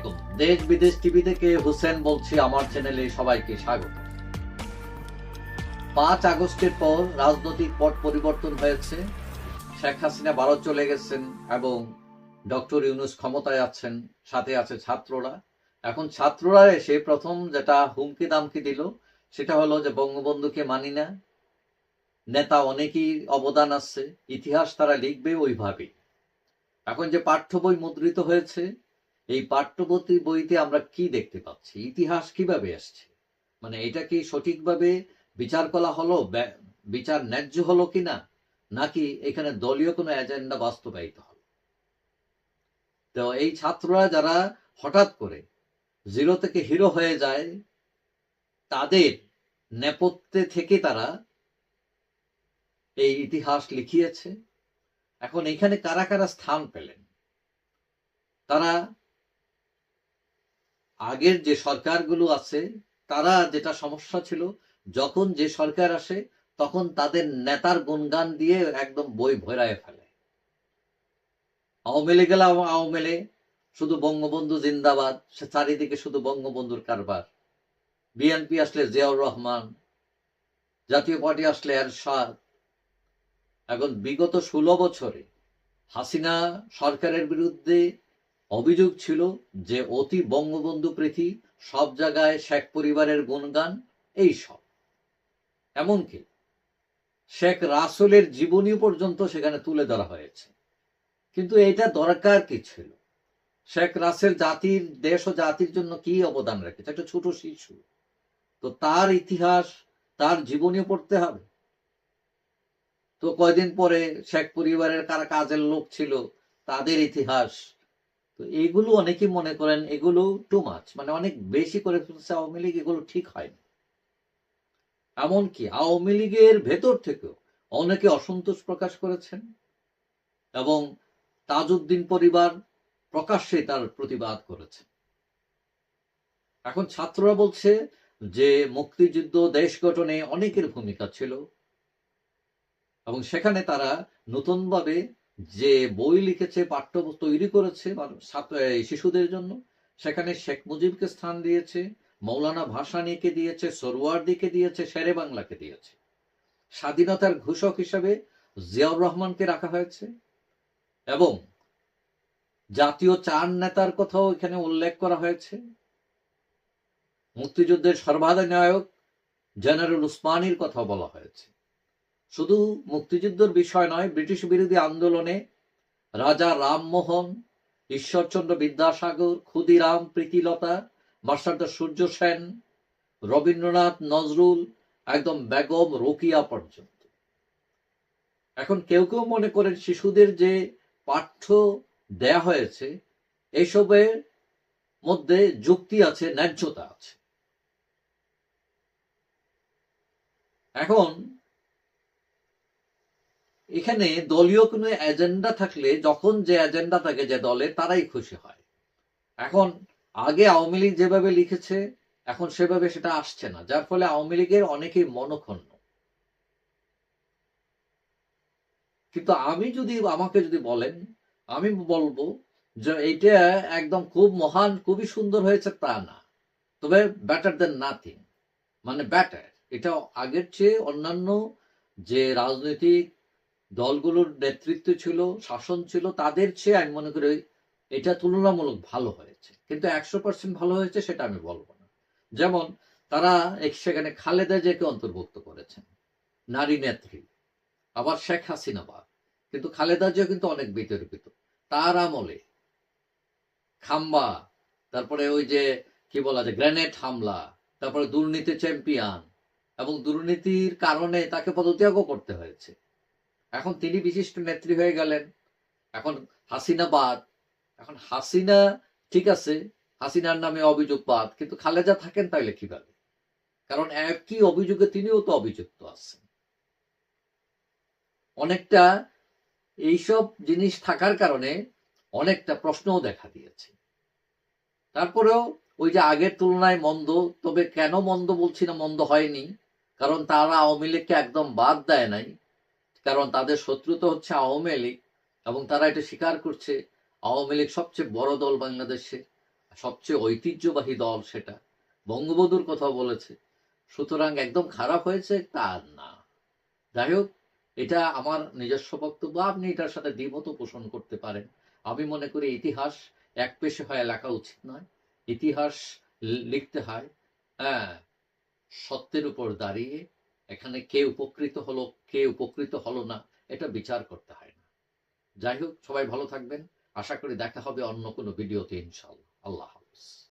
আলাইকুম। দেশ বিদেশ টিভি থেকে হুসেন বলছি, আমার চ্যানেলে সবাইকে স্বাগত। 5 আগস্টের পর রাজনৈতিক পট পরিবর্তন হয়েছে। শেখ হাসিনা ভারত চলে গেছেন এবং ডক্টর ইউনূস ক্ষমতায় আছেন, সাথে আছে ছাত্ররা। এখন ছাত্ররা এসে প্রথম যেটা হুমকি দামকি দিল সেটা হলো যে বঙ্গবন্ধুকে মানি না, নেতা অনেকেই অবদান আছে, ইতিহাস তারা লিখবে ওইভাবে। এখন যে পাঠ্য বই মুদ্রিত হয়েছে, এই পাঠ্যপুথি বইতে আমরা কি দেখতে পাচ্ছি, ইতিহাস কিভাবে আসছে, মানে এটা কি সঠিকভাবে বিচার করা হলো, বিচার ন্যায্য হলো কিনা, নাকি এখানে দলীয় কোনো এজেন্ডা বাস্তবায়িত হলো। তো এই ছাত্ররা যারা হঠাৎ করে জিরো থেকে হিরো হয়ে যায়, তাদের নেপথ্যে থেকে তারা এই ইতিহাস লিখিয়েছে। এখন এখানে কারা কারা স্থান পেলেন, তারা আগের যে সরকারগুলো আছে তারা যেটা সমস্যা ছিল, যখন যে সরকার আসে তখন তাদের নেতার গুণগান দিয়ে একদম বই ভরায় ফেলে। আওয়ামী লীগ গেলে আওয়ামী লীগ, শুধু বঙ্গবন্ধু জিন্দাবাদ, সে চারিদিকে শুধু বঙ্গবন্ধুর কারবার। বিএনপি আসলে জিয়াউর রহমান, জাতীয় পার্টি আসলে এরশাদ। এখন বিগত 16 বছরে হাসিনা সরকারের বিরুদ্ধে অভিযোগ ছিল যে অতি বঙ্গবন্ধু প্রীতি, সব জায়গায় শেখ পরিবারের গুণগান, এই সব। এমনকি শেখ রাসেলের জীবনী পর্যন্ত সেখানে তুলে ধরা হয়েছে। কিন্তু এটা দরকার কি ছিল? শেখ রাসেল জাতির, দেশ ও জাতির জন্য কি অবদান রেখেছে? একটা ছোট শিশু, তো তার ইতিহাস, তার জীবনী পড়তে হবে। তো কয়দিন পরে শেখ পরিবারের কারা কাজের লোক ছিল, তাদের ইতিহাস। তো এগুলো অনেকেই মনে করেন এগুলো টু মাচ, মানে অনেক বেশি করে ফেলছে আওয়ামী লীগ, এগুলো ঠিক হয়নি। এমনকি আওয়ামী লীগের ভেতর থেকেও অনেকে অসন্তোষ প্রকাশ করেছেন এবং তাজউদ্দিন পরিবার প্রকাশ্যে তার প্রতিবাদ করেছে। এখন ছাত্ররা বলছে যে মুক্তিযুদ্ধ, দেশ গঠনে অনেকের ভূমিকা ছিল এবং সেখানে তারা নতুনভাবে যে বই লিখেছে, পাঠ্য তৈরি করেছে শিশুদের জন্য, সেখানে শেখ মুজিবকে স্থান দিয়েছে, মৌলানা ভাসানীকে দিয়েছে, সোহরাওয়ার্দীকে দিয়েছে, শেরে বাংলাকে দিয়েছে। স্বাধীনতার ঘোষক হিসেবে জিয়াউর রহমানকে রাখা হয়েছে এবং জাতীয় 4 নেতার কথাও এখানে উল্লেখ করা হয়েছে। মুক্তিযুদ্ধের সর্বাধিনায়ক জেনারেল উসমানীর কথা বলা হয়েছে। শুধু মুক্তিযুদ্ধের বিষয় নয়, ব্রিটিশ বিরোধী আন্দোলনে রাজা রামমোহন, ঈশ্বরচন্দ্র বিদ্যাসাগর, ক্ষুদিরাম, প্রীতিলতা, মাস্টারদা সূর্য সেন, রবীন্দ্রনাথ, নজরুল, একদম বেগম রোকিয়া পর্যন্ত। এখন কেউ কেউ মনে করেন শিশুদের যে পাঠ্য দেয়া হয়েছে এইসবের মধ্যে যুক্তি আছে, ন্যায্যতা আছে। এখন এখানে দলীয় কোনো এজেন্ডা থাকলে, যখন যে এজেন্ডা থাকে যে দলে, তারাই খুশি হয়। এখন আগে আওয়ামী লীগ যেভাবে লিখেছে এখন সেভাবে সেটা আসছে না, যার ফলে আওয়ামী লীগের অনেকেই মনক্ষুণ্ণ। কিন্তু আমাকে যদি বলেন, আমি বলবো যে এইটা একদম খুব মহান, খুবই সুন্দর হয়েছে তা না, তবে বেটার দেন নাথিং, মানে বেটার। এটা আগের চেয়ে অন্যান্য যে রাজনৈতিক দলগুলোর নেতৃত্ব ছিল, শাসন ছিল, তাদের চেয়ে আমি মনে করি এটা তুলনামূলক ভালো হয়েছে। কিন্তু 100% ভালো হয়েছে সেটা আমি বলবো না। যেমন তারা সেখানে খালেদা জিয়াকে অন্তর্ভুক্ত করেছেন, নারী নেত্রী, আবার শেখ হাসিনা বাদ, কিন্তু খালেদা জিয়া কিন্তু অনেক বিতর্কিত। তার আমলে খাম্বা, তারপরে ওই যে কি বলা যায় গ্রেনেড হামলা, তারপরে দুর্নীতি চ্যাম্পিয়ন, এবং দুর্নীতির কারণে তাকে পদত্যাগও করতে হয়েছে। এখন তিনি বিশিষ্ট নেত্রী হয়ে গেলেন, এখন হাসিনা বাদ। এখন হাসিনা ঠিক আছে, হাসিনার নামে অভিযোগ বাদ, কিন্তু খালেদা থাকেন তাইলে কিভাবে? কারণ একই অভিযোগে তিনিও তো অভিযুক্ত আছেন। অনেকটা এইসব জিনিস থাকার কারণে অনেকটা প্রশ্নও দেখা দিয়েছে। তারপরেও ওই যে আগের তুলনায় মন্দ, তবে কেন মন্দ বলছি না, মন্দ হয়নি, কারণ তারা আওয়ামী লীগকে একদম বাদ দেয় নাই, কারণ তাদের শত্রু তো হচ্ছে আওয়ামী লীগ এবং তারা এটা স্বীকার করছে আওয়ামী লীগ সবচেয়ে বড় দল বাংলাদেশে। সবচেয়ে ঐতিহ্যবাহী দল সেটা, বঙ্গবন্ধুর কথা বলেছে, সুতরাং একদম খারাপ হয়েছে তা না। যাই হোক, এটা আমার নিজস্ব বক্তব্য, আপনি এটার সাথে দ্বিমত পোষণ করতে পারেন। আমি মনে করি ইতিহাস একপেশে হয়ে লেখা উচিত নয়, ইতিহাস লিখতে হয় হ্যাঁ সত্যের উপর দাঁড়িয়ে। এখানে কে উপকৃত হলো কে উপকৃত হলো না এটা বিচার করতে হয় না। যাই হোক, সবাই ভালো থাকবেন। আশা করি দেখা হবে অন্য কোনো ভিডিওতে ইনশাআল্লাহ। আল্লাহ হাফেজ।